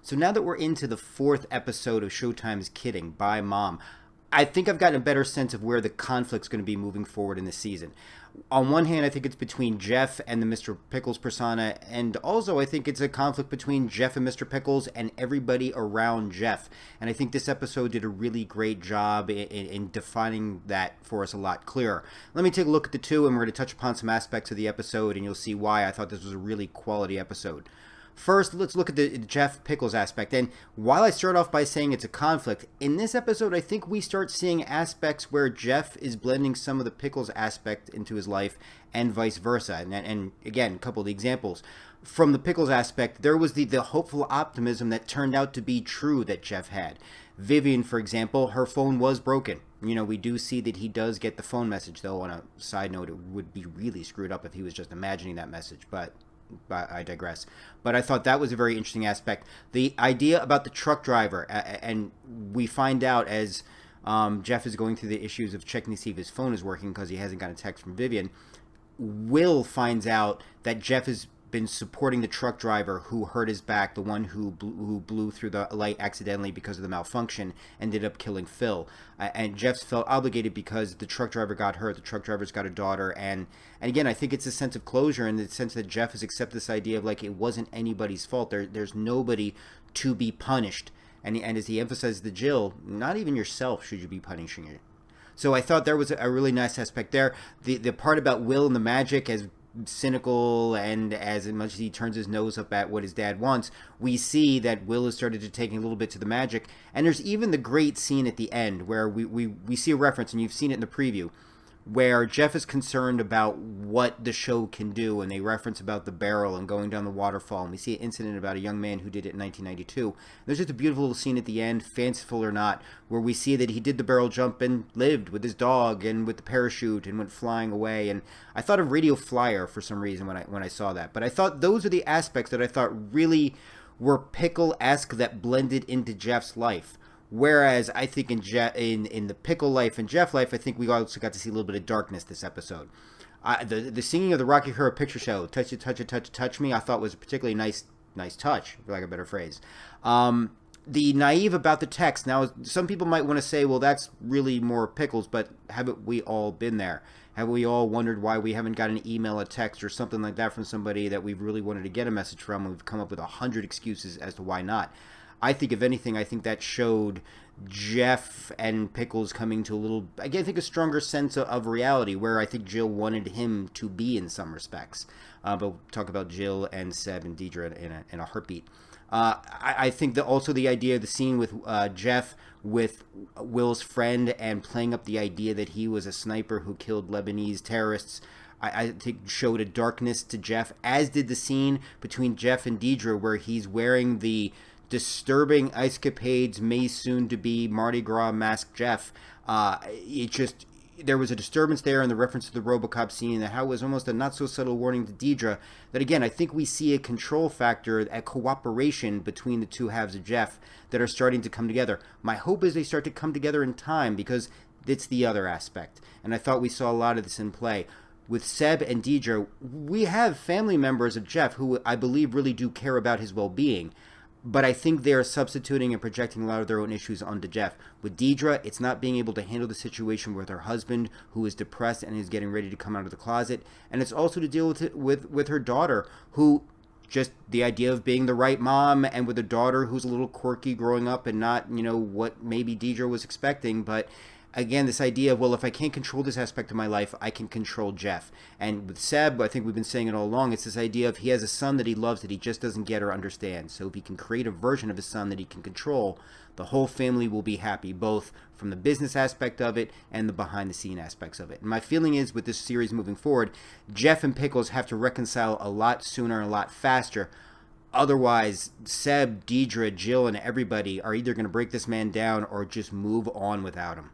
So now that we're into the fourth episode of Showtime's Kidding by Mom, I think I've gotten a better sense of where the conflict's going to be moving forward in this season. On one hand, I think it's between Jeff and the Mr. Pickles persona, and also I think it's a conflict between Jeff and Mr. Pickles and everybody around Jeff. And I think this episode did a really great job in defining that for us a lot clearer. Let me take a look at the two, and we're going to touch upon some aspects of the episode, and you'll see why I thought this was a really quality episode. First, let's look at the Jeff Pickles aspect. And while I start off by saying it's a conflict, in this episode, I think we start seeing aspects where Jeff is blending some of the Pickles aspect into his life and vice versa. And again, a couple of the examples. From the Pickles aspect, there was the hopeful optimism that turned out to be true that Jeff had. Vivian, for example, her phone was broken. You know, we do see that he does get the phone message, though. On a side note, it would be really screwed up if he was just imagining that message, but I digress. But I thought that was a very interesting aspect. The idea about the truck driver, and we find out as Jeff is going through the issues of checking to see if his phone is working because he hasn't got a text from Vivian. Will finds out that Jeff has been supporting the truck driver who hurt his back, the one who blew through the light accidentally because of the malfunction, ended up killing Phil. And Jeff felt obligated because the truck driver got hurt. The truck driver's got a daughter, and again, I think it's a sense of closure in the sense that Jeff has accepted this idea of like it wasn't anybody's fault. There's nobody to be punished, and as he emphasized to Jill, not even yourself should you be punishing you. So I thought there was a really nice aspect there. The part about Will and the magic, as cynical and as much as he turns his nose up at what his dad wants, we see that Will has started to take a little bit to the magic. And there's even the great scene at the end where we see a reference, and you've seen it in the preview, where Jeff is concerned about what the show can do, and they reference about the barrel and going down the waterfall, and we see an incident about a young man who did it in 1992. There's just a beautiful little scene at the end, fanciful or not, where we see that he did the barrel jump and lived with his dog and with the parachute and went flying away. And I thought of Radio Flyer for some reason when I saw that. But I thought those are the aspects that I thought really were Pickle-esque that blended into Jeff's life. Whereas I think in the Pickle life and Jeff life, I think we also got to see a little bit of darkness this episode. The singing of the Rocky Horror Picture Show, Touch It, Touch It, Touch It, Touch Me, I thought was a particularly nice touch, for lack of a better phrase. The naive about the text. Now, some people might want to say, well, that's really more Pickles, but haven't we all been there? Have we all wondered why we haven't got an email, a text, or something like that from somebody that we've really wanted to get a message from, and we've come up with 100 excuses as to why not? I think, if anything, I think that showed Jeff and Pickles coming to I think a stronger sense of reality, where I think Jill wanted him to be in some respects. But we'll talk about Jill and Seb and Deidre in a heartbeat. I think that also the idea of the scene with Jeff with Will's friend and playing up the idea that he was a sniper who killed Lebanese terrorists, I think showed a darkness to Jeff, as did the scene between Jeff and Deidre where he's wearing the disturbing escapades may soon to be Mardi Gras masked Jeff. There was a disturbance there in the reference to the RoboCop scene, and how it was almost a not so subtle warning to Deidre that, again, I think we see a control factor, a cooperation between the two halves of Jeff that are starting to come together. My hope is they start to come together in time, because it's the other aspect, and I thought we saw a lot of this in play. With Seb and Deidre, we have family members of Jeff who I believe really do care about his well-being. But I think they are substituting and projecting a lot of their own issues onto Jeff. With Deidre, it's not being able to handle the situation with her husband, who is depressed and is getting ready to come out of the closet. And it's also to deal with it with her daughter, who just the idea of being the right mom, and with a daughter who's a little quirky growing up and not, what maybe Deidre was expecting. But again, this idea of, well, if I can't control this aspect of my life, I can control Jeff. And with Seb, I think we've been saying it all along, it's this idea of he has a son that he loves that he just doesn't get or understand. So if he can create a version of his son that he can control, the whole family will be happy, both from the business aspect of it and the behind-the-scene aspects of it. And my feeling is, with this series moving forward, Jeff and Pickles have to reconcile a lot sooner and a lot faster. Otherwise, Seb, Deidre, Jill, and everybody are either going to break this man down or just move on without him.